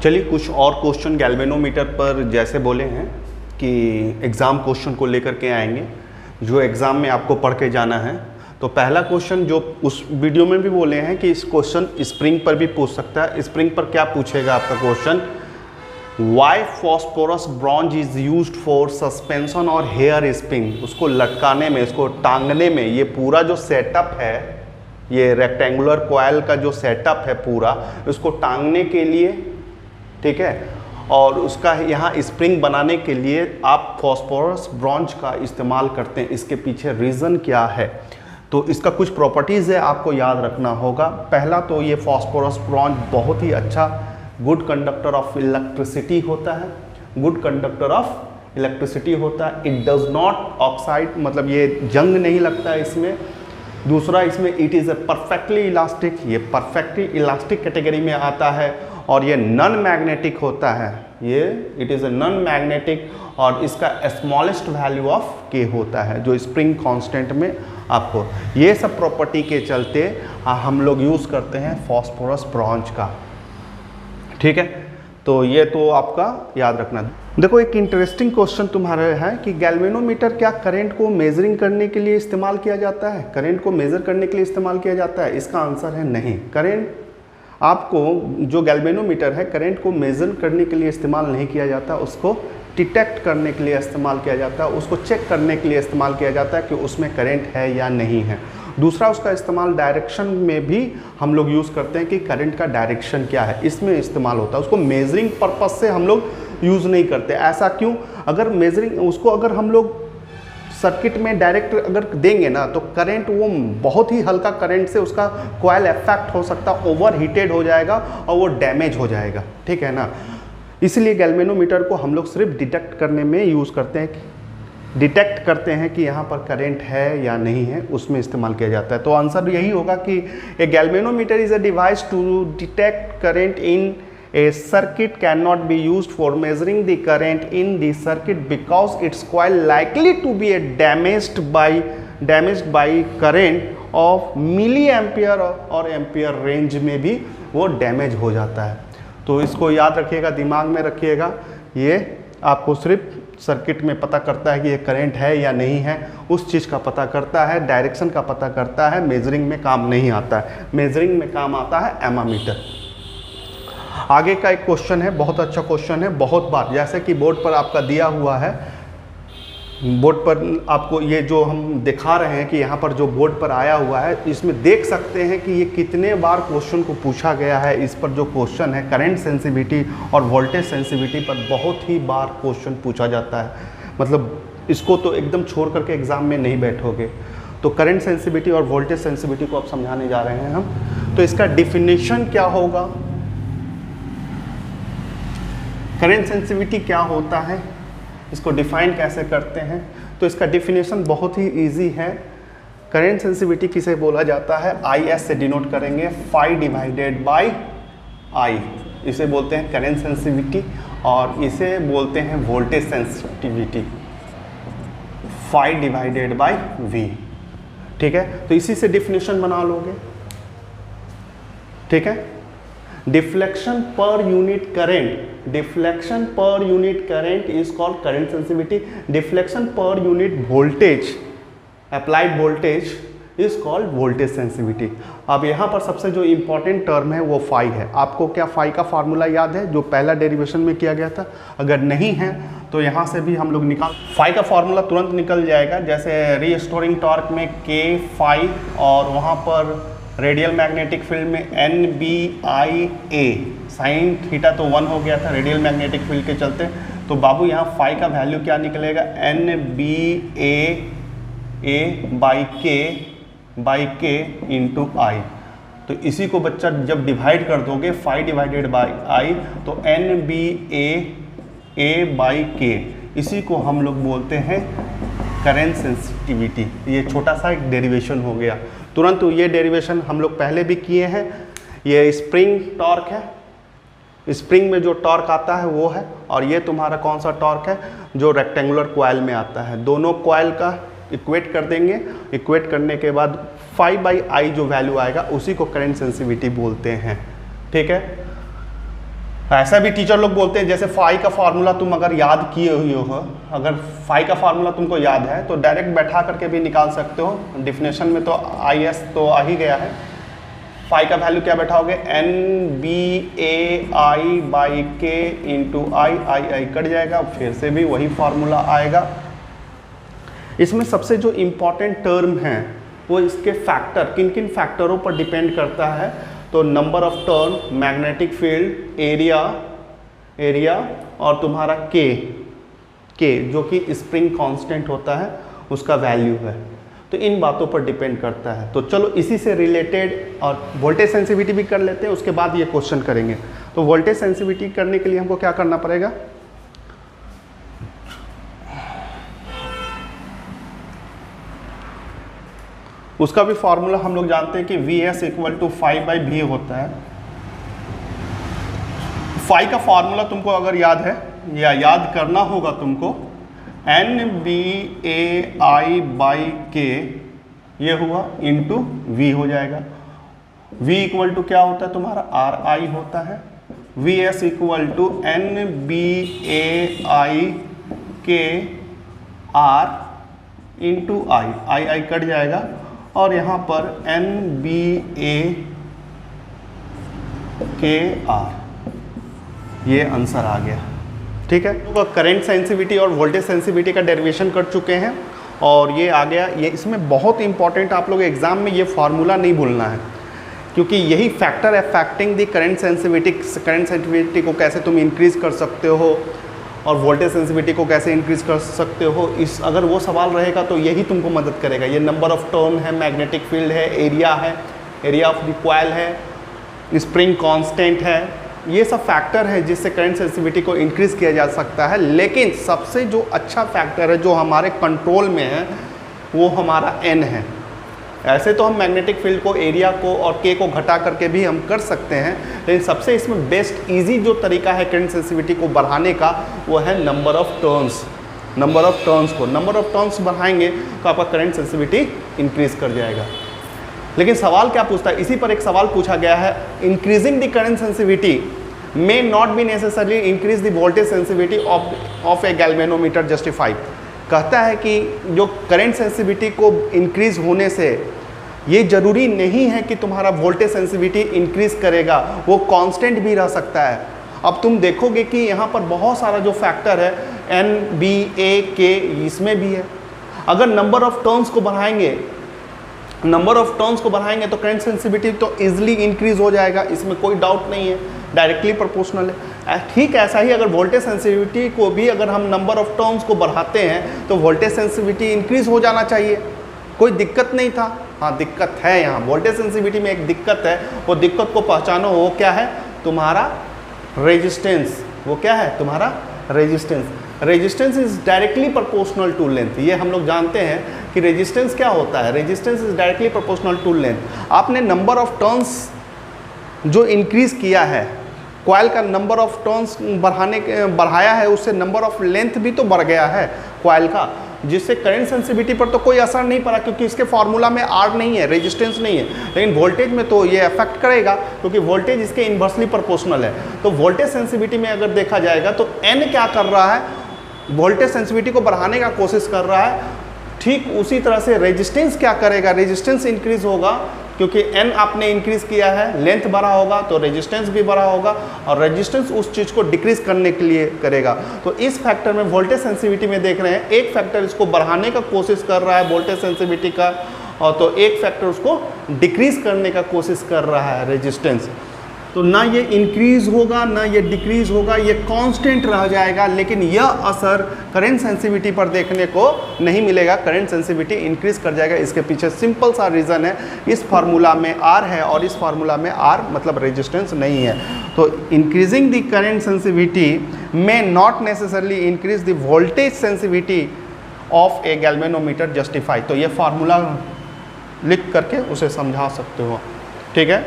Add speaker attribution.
Speaker 1: चलिए कुछ और क्वेश्चन गैल्वेनोमीटर पर जैसे बोले हैं कि एग्ज़ाम क्वेश्चन को लेकर के आएंगे जो एग्ज़ाम में आपको पढ़ के जाना है। तो पहला क्वेश्चन जो उस वीडियो में भी बोले हैं कि इस क्वेश्चन स्प्रिंग पर भी पूछ सकता है। स्प्रिंग पर क्या पूछेगा आपका question, why phosphor bronze is used for suspension और हेयर स्प्रिंग। उसको लटकाने में, इसको टांगने में, ये पूरा जो सेटअप है, ये रेक्टेंगुलर कॉइल का जो सेटअप है पूरा, उसको टांगने के लिए, ठीक है, और उसका यहाँ स्प्रिंग बनाने के लिए आप फॉस्फोरस ब्रॉन्ज का इस्तेमाल करते हैं। इसके पीछे रीज़न क्या है, तो इसका कुछ प्रॉपर्टीज़ है आपको याद रखना होगा। पहला तो ये फॉस्फोरस ब्रॉन्ज बहुत ही अच्छा गुड कंडक्टर ऑफ इलेक्ट्रिसिटी होता है, गुड कंडक्टर ऑफ इलेक्ट्रिसिटी होता है। इट डज नॉट ऑक्साइड, मतलब ये जंग नहीं लगता है इसमें। दूसरा, इसमें it is a perfectly elastic, ये परफेक्टली इलास्टिक कैटेगरी में आता है। और ये नॉन मैग्नेटिक होता है, ये it is a non magnetic, और इसका स्मॉलेस्ट वैल्यू ऑफ के होता है जो स्प्रिंग कांस्टेंट में आपको। ये सब प्रॉपर्टी के चलते हम लोग यूज़ करते हैं फॉस्फोरस ब्रॉन्ज का, ठीक है। तो ये तो आपका याद रखना। देखो एक इंटरेस्टिंग क्वेश्चन तुम्हारा है कि गैल्वेनोमीटर क्या करंट को मेजरिंग करने के लिए इस्तेमाल किया जाता है, करंट को मेज़र करने के लिए इस्तेमाल किया जाता है। इसका आंसर है नहीं। करंट आपको जो गैल्वेनोमीटर है करंट को मेज़र करने के लिए इस्तेमाल नहीं किया जाता, उसको डिटेक्ट करने के लिए इस्तेमाल किया जाता है, उसको चेक करने के लिए इस्तेमाल किया जाता है कि उसमें करंट है या नहीं है। दूसरा, उसका इस्तेमाल डायरेक्शन में भी हम लोग यूज़ करते हैं कि करंट का डायरेक्शन क्या है, इसमें इस्तेमाल होता है। उसको मेजरिंग पर्पस से हम लोग यूज़ नहीं करते। ऐसा क्यों? अगर मेजरिंग उसको अगर हम लोग सर्किट में डायरेक्ट अगर देंगे ना तो करंट, वो बहुत ही हल्का करंट से उसका कॉइल इफेक्ट हो सकता, ओवर हीटेड हो जाएगा और वो डैमेज हो जाएगा, ठीक है ना। इसलिए गैल्वेनोमीटर को हम लोग सिर्फ डिटेक्ट करने में यूज़ करते हैं, डिटेक्ट करते हैं कि यहाँ पर करंट है या नहीं है, उसमें इस्तेमाल किया जाता है। तो आंसर यही होगा कि a galvanometer is a device to detect current in a circuit, cannot be used for measuring the current in the circuit because its coil likely to be damaged by current of milliampere और ampere range में भी वो damage हो जाता है। तो इसको याद रखिएगा, दिमाग में रखिएगा। ये आपको सिर्फ सर्किट में पता करता है कि ये करंट है या नहीं है, उस चीज़ का पता करता है, डायरेक्शन का पता करता है, मेजरिंग में काम नहीं आता है। मेजरिंग में काम आता है एमामीटर। आगे का एक क्वेश्चन है, बहुत अच्छा क्वेश्चन है, बहुत बार जैसे कि बोर्ड पर आपका दिया हुआ है, बोर्ड पर आपको ये जो हम दिखा रहे हैं कि यहाँ पर जो बोर्ड पर आया हुआ है, इसमें देख सकते हैं कि ये कितने बार क्वेश्चन को पूछा गया है। इस पर जो क्वेश्चन है करंट सेंसिटिविटी और वोल्टेज सेंसिटिविटी पर बहुत ही बार क्वेश्चन पूछा जाता है। मतलब इसको तो एकदम छोड़ करके एग्ज़ाम में नहीं बैठोगे। तो करंट सेंसिटिविटी और वोल्टेज सेंसिटिविटी को अब समझाने जा रहे हैं हम। तो इसका डिफिनेशन क्या होगा, करंट सेंसिटिविटी क्या होता है, इसको डिफाइन कैसे करते हैं। तो इसका डिफिनेशन बहुत ही इजी है। करंट सेंसिटिविटी किसे बोला जाता है, IS से डिनोट करेंगे, फाई डिवाइडेड बाय I, इसे बोलते हैं करंट सेंसिटिविटी, और इसे बोलते हैं voltage sensitivity, phi divided by V, ठीक है। तो इसी से डिफिनेशन बना लोगे, ठीक है। Deflection per unit current, deflection per unit current is called current sensitivity. Deflection per unit voltage, applied voltage is called voltage sensitivity. अब यहाँ पर सबसे जो इंपॉर्टेंट टर्म है वो फाई है। आपको क्या फाई का फार्मूला याद है जो पहला डेरिवेशन में किया गया था? अगर नहीं है तो यहाँ से भी हम लोग निकाल, फाई का फार्मूला तुरंत निकल जाएगा। जैसे रीस्टोरिंग टॉर्क में के फाई, और वहाँ पर रेडियल मैग्नेटिक फील्ड में NBIA, साइन थीटा तो 1 हो गया था रेडियल मैग्नेटिक फील्ड के चलते। तो बाबू यहाँ फाई का वैल्यू क्या निकलेगा, NBAA बाई के इंटू आई। तो इसी को बच्चा जब डिवाइड कर दोगे, फाई डिवाइडेड बाई आई, तो NBAA बाई के, इसी को हम लोग बोलते हैं करंट सेंसिटिविटी। ये छोटा सा एक डेरिवेशन हो गया। तुरंत ये डेरिवेशन हम लोग पहले भी किए हैं। ये स्प्रिंग टॉर्क है, स्प्रिंग में जो टॉर्क आता है वो है, और ये तुम्हारा कौन सा टॉर्क है जो रेक्टेंगुलर कॉइल में आता है। दोनों कॉइल का इक्वेट कर देंगे, इक्वेट करने के बाद फाई बाई आई जो वैल्यू आएगा उसी को करंट सेंसिटिविटी बोलते हैं, ठीक है। ऐसा भी टीचर लोग बोलते हैं, जैसे फाई का फार्मूला तुम अगर याद किए हुए हो, अगर फाई का फार्मूला तुमको याद है तो डायरेक्ट बैठा करके भी निकाल सकते हो। डिफिनेशन में तो आई एस तो आ ही गया है। फाई का वैल्यू क्या बैठाओगे, N B A I by K into I, I cut जाएगा, फिर से भी वही फार्मूला आएगा। इसमें सबसे जो इम्पॉर्टेंट टर्म है वो इसके फैक्टर, किन किन फैक्टरों पर डिपेंड करता है, तो number of turn, magnetic field, area और तुम्हारा के जो कि स्प्रिंग कांस्टेंट होता है उसका वैल्यू है। तो इन बातों पर डिपेंड करता है। तो चलो इसी से रिलेटेड और वोल्टेज सेंसिटिविटी भी कर लेते हैं, उसके बाद ये क्वेश्चन करेंगे। तो वोल्टेज सेंसिटिविटी करने के लिए हमको क्या करना पड़ेगा, उसका भी फॉर्मूला हम लोग जानते हैं कि Vs equal to phi by भी होता है। फाई का फॉर्मूला तुमको अगर याद है या याद करना होगा तुमको, N B A I by के ये हुआ इंटू वी हो जाएगा। V इक्वल टू क्या होता है तुम्हारा, आर आई होता है। Vs equal to N B A I K R into I cut जाएगा, और यहाँ पर एन बी ए के आर, ये आंसर आ गया। ठीक है, तो करंट सेंसिटिविटी और वोल्टेज सेंसिटिविटी का डेरिवेशन कर चुके हैं और ये आ गया। ये इसमें बहुत इंपॉर्टेंट, आप लोग एग्जाम में ये फार्मूला नहीं भूलना है, क्योंकि यही factor affecting the current sensitivity को कैसे तुम इंक्रीज कर सकते हो और वोल्टेज सेंसिटिविटी को कैसे इंक्रीज कर सकते हो, इस अगर वो सवाल रहेगा तो यही तुमको मदद करेगा। ये नंबर ऑफ टर्न है, मैग्नेटिक फील्ड है, एरिया ऑफ द कॉइल है, स्प्रिंग कांस्टेंट है, ये सब फैक्टर है जिससे करंट सेंसिटिविटी को इंक्रीज किया जा सकता है। लेकिन सबसे जो अच्छा फैक्टर है जो हमारे कंट्रोल में है वो हमारा एन है। ऐसे तो हम मैग्नेटिक फील्ड को, एरिया को और के को घटा करके भी हम कर सकते हैं, लेकिन सबसे इसमें बेस्ट इजी जो तरीका है करंट सेंसिटिविटी को बढ़ाने का वो है number of turns. Number of turns बढ़ाएंगे तो आपका करंट सेंसिटिविटी इंक्रीज कर जाएगा। लेकिन सवाल क्या पूछता है, इसी पर एक सवाल पूछा गया है, increasing the current sensitivity may not be necessarily increase the voltage sensitivity of A galvanometer justified. कहता है कि जो करंट सेंसिटिविटी को इंक्रीज होने से ये जरूरी नहीं है कि तुम्हारा वोल्टेज सेंसिटिविटी इंक्रीज करेगा, वो कांस्टेंट भी रह सकता है। अब तुम देखोगे कि यहाँ पर बहुत सारा जो फैक्टर है, एन बी ए के, इसमें भी है। अगर नंबर ऑफ टर्न्स को बढ़ाएंगे तो करंट सेंसिटिविटी तो इजीली इंक्रीज हो जाएगा, इसमें कोई डाउट नहीं है, डायरेक्टली प्रोपोर्शनल है। ठीक ऐसा ही अगर वोल्टेज सेंसिटिविटी को भी अगर हम नंबर ऑफ टर्न्स को बढ़ाते हैं तो वोल्टेज सेंसिटिविटी इंक्रीज हो जाना चाहिए, कोई दिक्कत नहीं था। हाँ, दिक्कत है यहाँ, वोल्टेज सेंसिटिविटी में एक दिक्कत है, वो दिक्कत को पहचानो। वो क्या है, तुम्हारा रेजिस्टेंस। वो क्या है तुम्हारा resistance is directly proportional to length. ये हम लोग जानते हैं कि रेजिस्टेंस क्या होता है, resistance is directly proportional to length. आपने नंबर ऑफ टर्न्स जो इंक्रीज किया है, कॉइल का नंबर ऑफ टर्न्स बढ़ाया है, उससे नंबर ऑफ लेंथ भी तो बढ़ गया है कॉइल का, जिससे करंट सेंसिटिविटी पर तो कोई असर नहीं पड़ा, क्योंकि इसके फार्मूला में आर नहीं है, रेजिस्टेंस नहीं है। लेकिन वोल्टेज में तो ये अफेक्ट करेगा, क्योंकि वोल्टेज इसके इन्वर्सली प्रोपोर्शनल है। तो वोल्टेज सेंसिटिविटी में अगर देखा जाएगा तो एन क्या कर रहा है, वोल्टेज सेंसिटिविटी को बढ़ाने का कोशिश कर रहा है। ठीक उसी तरह से रेजिस्टेंस क्या करेगा, रेजिस्टेंस इंक्रीज होगा, क्योंकि एन आपने इंक्रीज किया है, लेंथ बढ़ा होगा तो रेजिस्टेंस भी बढ़ा होगा, और रेजिस्टेंस उस चीज़ को डिक्रीज करने के लिए करेगा। तो इस फैक्टर में वोल्टेज सेंसिटिविटी में देख रहे हैं, एक फैक्टर इसको बढ़ाने का कोशिश कर रहा है वोल्टेज सेंसिटिविटी का, और तो एक फैक्टर उसको डिक्रीज करने का कोशिश कर रहा है रेजिस्टेंस। तो ना ये इंक्रीज होगा ना ये डिक्रीज होगा, ये कांस्टेंट रह जाएगा। लेकिन यह असर करंट सेंसिटिविटी पर देखने को नहीं मिलेगा, करंट सेंसिटिविटी इंक्रीज कर जाएगा। इसके पीछे सिंपल सा रीज़न है, इस फार्मूला में आर है और इस फार्मूला में आर मतलब रेजिस्टेंस नहीं है। तो increasing the current sensitivity may not necessarily increase the voltage sensitivity of A galvanometer justify. तो ये फार्मूला लिख करके उसे समझा सकते हो, ठीक है।